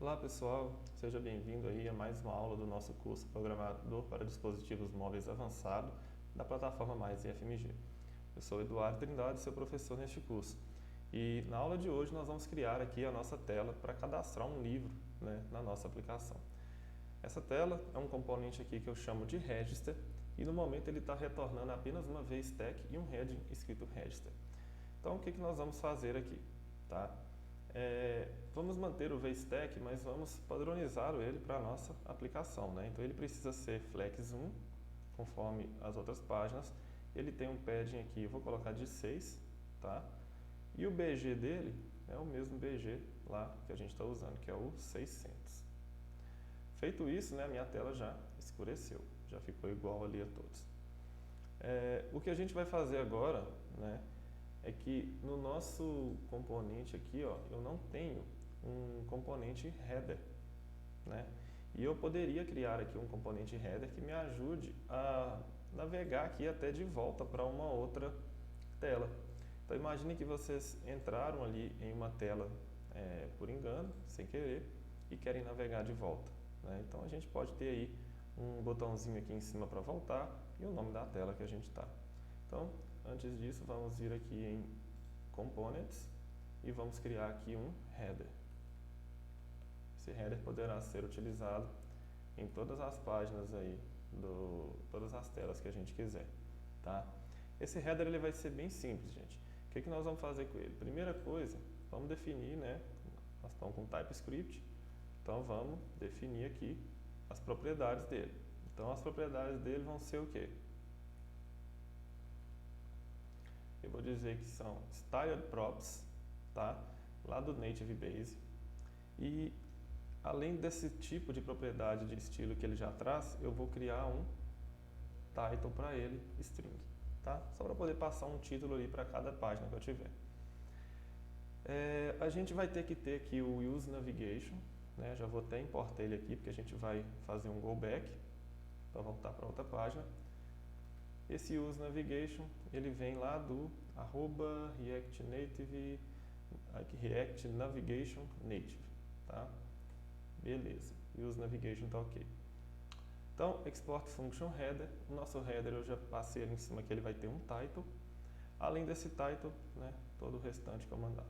Olá pessoal, seja bem-vindo aí a mais uma aula do nosso curso Programador para Dispositivos Móveis Avançado da plataforma Mais IFMG. Eu sou Eduardo Trindade, seu professor neste curso. E na aula de hoje nós vamos criar aqui a nossa tela para cadastrar um livro, na nossa aplicação. Essa tela é um componente aqui que eu chamo de Register e no momento ele está retornando apenas uma VStack e um heading escrito Register. Então o que nós vamos fazer aqui? Vamos manter o VStack, mas vamos padronizar ele para a nossa aplicação. Então ele precisa ser Flex 1, conforme as outras páginas. Ele tem um padding aqui, eu vou colocar de 6, e o BG dele é o mesmo BG lá que a gente está usando, que é o 600. Feito isso, a minha tela já escureceu, já ficou igual ali a todos. O que a gente vai fazer agora, é que no nosso componente aqui, eu não tenho um componente header, E eu poderia criar aqui um componente header que me ajude a navegar aqui até de volta para uma outra tela. Então imagine que vocês entraram ali em uma tela por engano, sem querer, e querem navegar de volta. Então a gente pode ter aí um botãozinho aqui em cima para voltar e o nome da tela que a gente está. Então, antes disso, vamos vir aqui em Components e vamos criar aqui um header. Esse header poderá ser utilizado em todas as páginas aí, todas as telas que a gente quiser. Esse header ele vai ser bem simples, gente. O que nós vamos fazer com ele? Primeira coisa, vamos definir, nós estamos com TypeScript, então vamos definir aqui as propriedades dele. Então as propriedades dele vão ser o quê? Eu vou dizer que são Styled Props, lá do Native Base. E além desse tipo de propriedade de estilo que ele já traz, eu vou criar um title para ele, string, Só para poder passar um título ali para cada página que eu tiver. A gente vai ter que ter aqui o Use Navigation, Já vou até importar ele aqui, porque a gente vai fazer um go back para voltar para outra página. Esse Use Navigation, ele vem lá do React Navigation Native, Beleza, Use Navigation está ok. Então, Export Function Header, o nosso header eu já passei ali em cima que ele vai ter um title. Além desse title, todo o restante que eu mandar.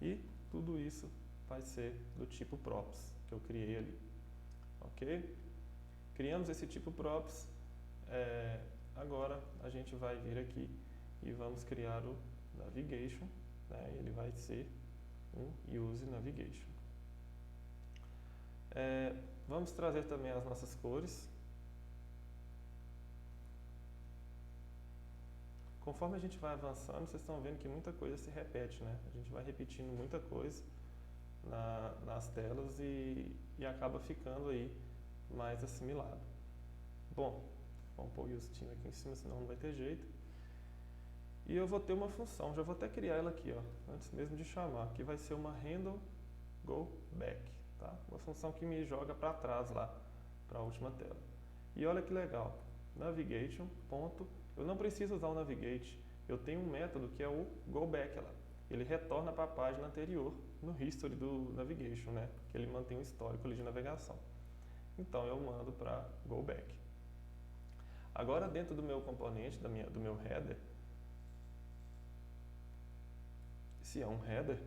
E tudo isso vai ser do tipo props que eu criei ali, ok? Criamos esse tipo props. Agora a gente vai vir aqui e vamos criar o Navigation, ele vai ser um Use Navigation. Vamos trazer também as nossas cores. Conforme a gente vai avançando, vocês estão vendo que muita coisa se repete, A gente vai repetindo muita coisa nas telas e acaba ficando aí mais assimilado. Bom, vamos pôr o useTeam aqui em cima, senão não vai ter jeito. E eu vou ter uma função, já vou até criar ela aqui, antes mesmo de chamar, que vai ser uma handle go back, Uma função que me joga para trás lá, para a última tela. E olha que legal, navigation, ponto, eu não preciso usar o navigate, eu tenho um método que é o go back lá. Ele retorna para a página anterior no history do navigation, Que ele mantém um histórico ali de navegação. Então eu mando para go back. Agora dentro do meu componente, do meu header, se é um header,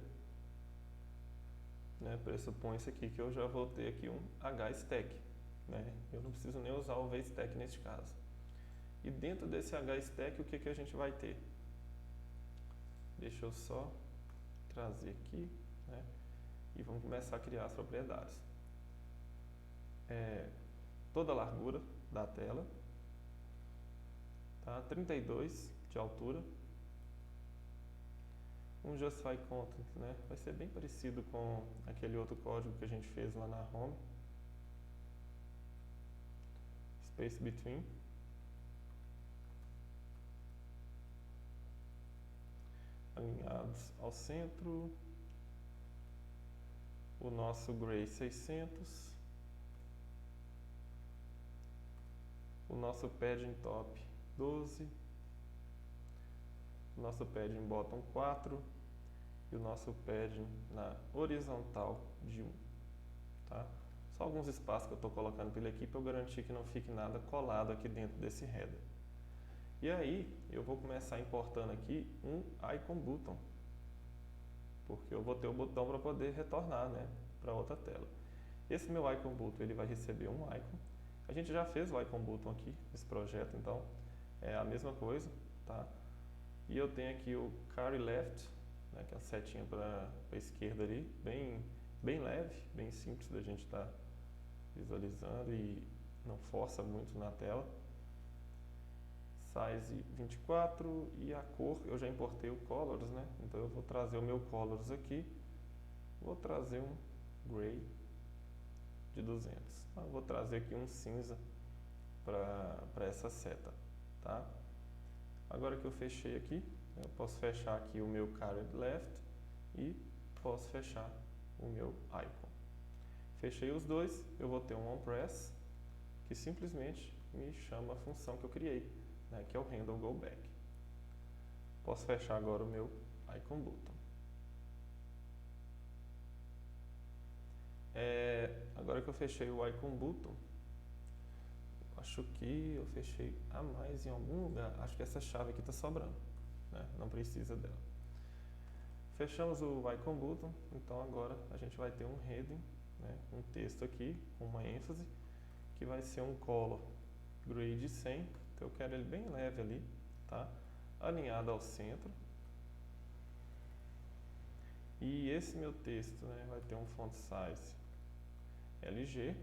pressupõe-se aqui que eu já vou ter aqui um hstack, Eu não preciso nem usar o vstack neste caso. E dentro desse hstack, o que a gente vai ter? Deixa eu só trazer aqui, E vamos começar a criar as propriedades. Toda a largura da tela, 32 de altura. Um Justify Content, Vai ser bem parecido com aquele outro código que a gente fez lá na Home. Space Between. Alinhados ao centro. O nosso Gray 600. O nosso Padding Top 12. O nosso padding bottom 4 e o nosso padding na horizontal de 1. tá? Só alguns espaços que eu estou colocando para ele aqui para eu garantir que não fique nada colado aqui dentro desse header. E aí, eu vou começar importando aqui um icon button, porque eu vou ter o botão para poder retornar, né, para outra tela. Esse meu icon button, ele vai receber um icon. A gente já fez o icon button aqui nesse projeto, então é a mesma coisa, tá? E eu tenho aqui o carry left, né, que é a setinha para a esquerda ali, bem leve, bem simples da gente estar visualizando e não força muito na tela. Size 24 e a cor, eu já importei o colors, né? Então eu vou trazer o meu colors aqui, vou trazer um gray de 200. Então, eu vou trazer aqui um cinza para essa seta, tá? Agora que eu fechei aqui, eu posso fechar aqui o meu carried left e posso fechar o meu icon. Fechei os dois, eu vou ter um onPress que simplesmente me chama a função que eu criei, né, que é o handle go back. Posso fechar agora o meu icon button. Agora que eu fechei o icon button, acho que eu fechei a mais em algum lugar. Acho que essa chave aqui está sobrando, né? Não precisa dela. Fechamos o icon button, então agora a gente vai ter um heading, né? Um texto aqui com uma ênfase, que vai ser um color grade 100, então eu quero ele bem leve ali, tá? Alinhado ao centro. E esse meu texto, né, vai ter um font size LG.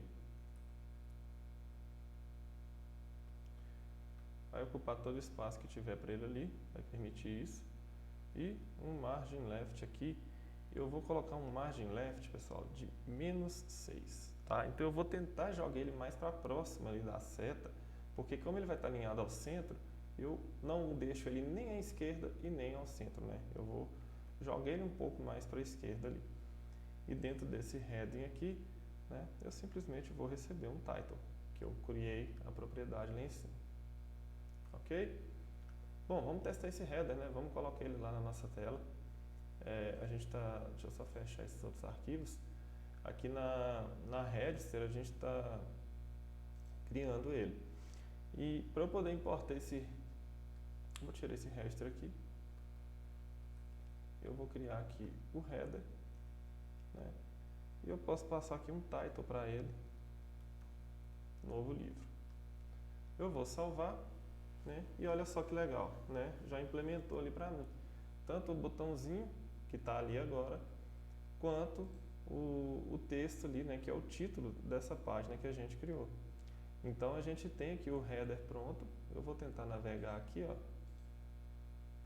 Vai ocupar todo o espaço que tiver para ele ali, vai permitir isso. E um margin left aqui, eu vou colocar um margin left, pessoal, de -6, tá? Então eu vou tentar jogar ele mais para próxima ali da seta, porque como ele vai estar alinhado ao centro, eu não deixo ele nem à esquerda e nem ao centro, né? Eu vou jogar ele um pouco mais para a esquerda ali. E dentro desse heading aqui, né, eu simplesmente vou receber um title, que eu criei a propriedade lá em cima. Ok? Bom, vamos testar esse header, né? Vamos colocar ele lá na nossa tela. Deixa eu só fechar esses outros arquivos. Aqui na Register a gente está criando ele. E para eu poder importar vou tirar esse Register aqui. Eu vou criar aqui o header, né? E eu posso passar aqui um title para ele, novo livro. Eu vou salvar, né? E olha só que legal, né? Já implementou ali para mim tanto o botãozinho que está ali agora, quanto o texto ali, né? Que é o título dessa página que a gente criou. Então a gente tem aqui o header pronto. Eu vou tentar navegar aqui, ó.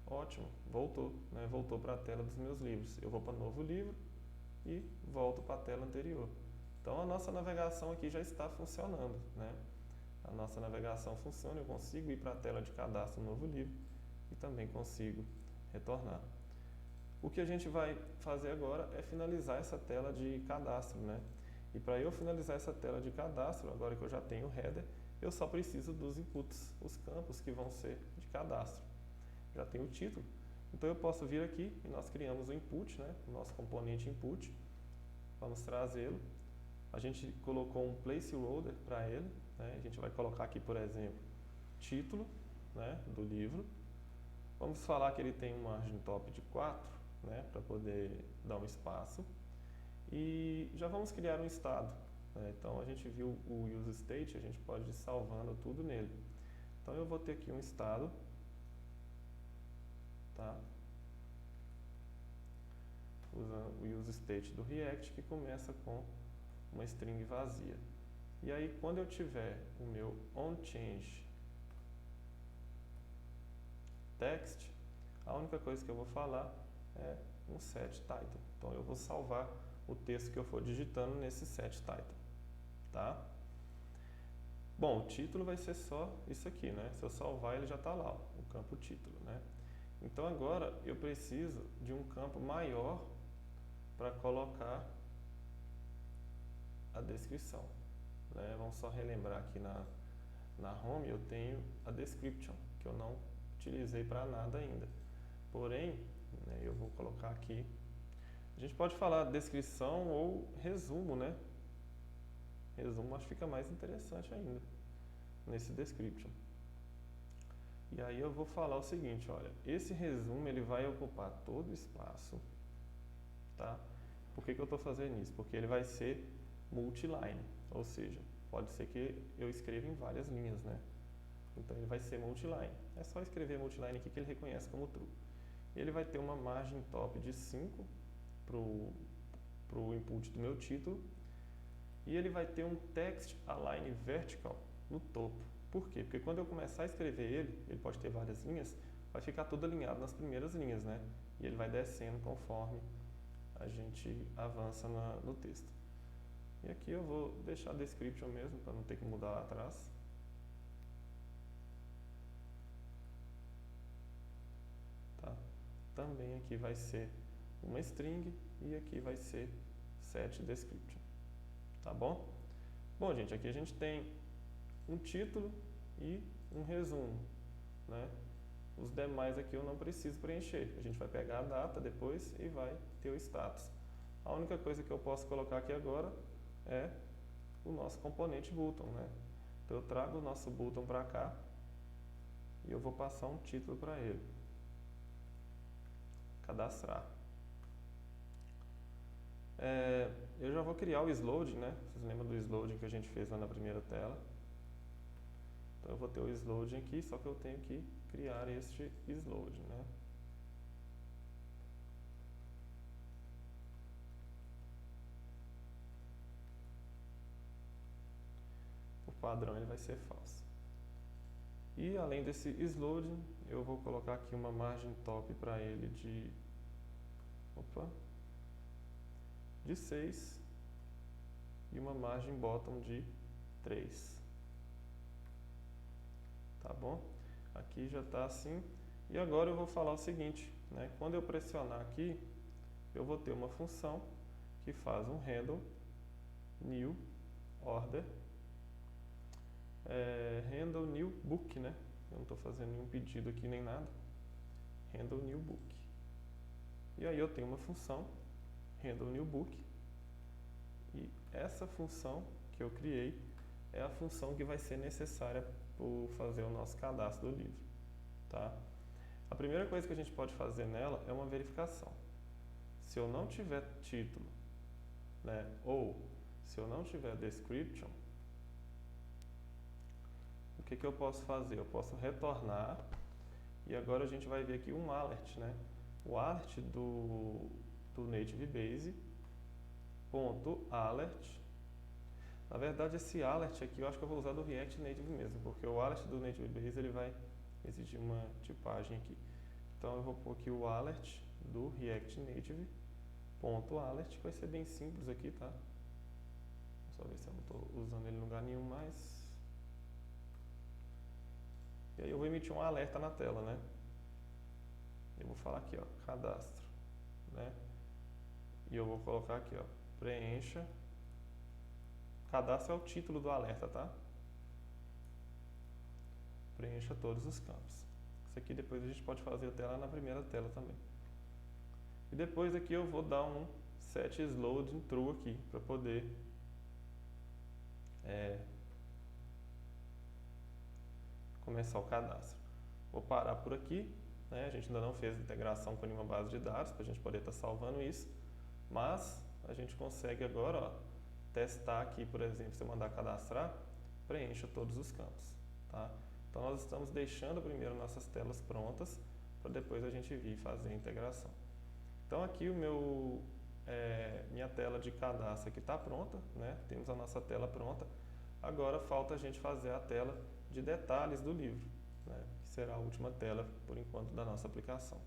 Ótimo, voltou, né? Voltou para a tela dos meus livros. Eu vou para novo livro e volto para a tela anterior. Então a nossa navegação aqui já está funcionando, né? A nossa navegação funciona, eu consigo ir para a tela de cadastro no novo livro e também consigo retornar. O que a gente vai fazer agora é finalizar essa tela de cadastro, né? E para eu finalizar essa tela de cadastro, agora que eu já tenho o header, eu só preciso dos inputs, os campos que vão ser de cadastro. Já tenho o título, então eu posso vir aqui e nós criamos o input, né? O nosso componente input. Vamos trazê-lo. A gente colocou um placeholder para ele, né? A gente vai colocar aqui, por exemplo, título, né, do livro. Vamos falar que ele tem um margin top de 4, né, para poder dar um espaço. E já vamos criar um estado, né? Então a gente viu o use state, a gente pode ir salvando tudo nele. Então eu vou ter aqui um estado, tá? Usando o use state do React, que começa com uma string vazia. E aí quando eu tiver o meu onChange text, a única coisa que eu vou falar é um set title. Então eu vou salvar o texto que eu for digitando nesse set title, tá? Bom, o título vai ser só isso aqui, né? Se eu salvar, ele já está lá, ó, o campo título, né? Então agora eu preciso de um campo maior para colocar a descrição, né? Vamos só relembrar aqui na home, eu tenho a description, que eu não utilizei para nada ainda. Porém, né, eu vou colocar aqui. A gente pode falar descrição ou resumo, né? resumo acho que fica mais interessante ainda nesse description. E aí eu vou falar o seguinte, olha, esse resumo ele vai ocupar todo o espaço, tá? Por que eu estou fazendo isso? Porque ele vai ser multiline, ou seja, pode ser que eu escreva em várias linhas, né? Então ele vai ser multiline. É só escrever multiline aqui que ele reconhece como true. Ele vai ter uma margem top de 5 para o input do meu título. E ele vai ter um text align vertical no topo. Por quê? Porque quando eu começar a escrever ele pode ter várias linhas, vai ficar tudo alinhado nas primeiras linhas, né? E ele vai descendo conforme a gente avança no texto. E aqui eu vou deixar a description mesmo, para não ter que mudar lá atrás. Tá? Também aqui vai ser uma string e aqui vai ser set description. Tá bom? Bom, gente, aqui a gente tem um título e um resumo, né? Os demais aqui eu não preciso preencher. A gente vai pegar a data depois e vai ter o status. A única coisa que eu posso colocar aqui agora é o nosso componente button, né? Então eu trago o nosso button para cá e eu vou passar um título para ele. Cadastrar. Eu já vou criar o Slowed, né? Vocês lembram do Slowed que a gente fez lá na primeira tela? Então eu vou ter o Slowed aqui, só que eu tenho que criar este Slowed, né? O padrão ele vai ser falso. E além desse Slowed, eu vou colocar aqui uma margem top para ele de 6 e uma margem bottom de 3. Tá bom? Aqui já está assim. E agora eu vou falar o seguinte, né? Quando eu pressionar aqui, eu vou ter uma função que faz um handle new order handle new book, né? Eu não estou fazendo nenhum pedido aqui nem nada. Handle new book. E aí eu tenho uma função handle new book. E essa função que eu criei é a função que vai ser necessária para fazer o nosso cadastro do livro, tá? A primeira coisa que a gente pode fazer nela é uma verificação. Se eu não tiver título, né, ou se eu não tiver description, o que eu posso fazer? Eu posso retornar e agora a gente vai ver aqui um alert, né? O alert do Native Base .alert. Na verdade, esse alert aqui eu acho que eu vou usar do React Native mesmo, porque o alert do Native Base ele vai exigir uma tipagem aqui. Então eu vou pôr aqui o alert do React Native .alert, que vai ser bem simples aqui, tá? Só ver se eu não estou usando ele em lugar nenhum mais. E aí eu vou emitir um alerta na tela, né? Eu vou falar aqui, ó, cadastro, né? E eu vou colocar aqui, ó, preencha. Cadastro é o título do alerta, tá? Preencha todos os campos. Isso aqui depois a gente pode fazer até lá na primeira tela também. E depois aqui eu vou dar um set slowed in true aqui, para poder começar o cadastro. Vou parar por aqui, né? A gente ainda não fez integração com nenhuma base de dados, para a gente poder estar salvando isso, mas a gente consegue agora, ó, testar aqui, por exemplo, se eu mandar cadastrar, preencha todos os campos, tá? Então nós estamos deixando primeiro nossas telas prontas, para depois a gente vir fazer a integração. Então aqui minha tela de cadastro aqui está pronta, né? Temos a nossa tela pronta. Agora falta a gente fazer a tela de detalhes do livro, né? Que será a última tela, por enquanto, da nossa aplicação.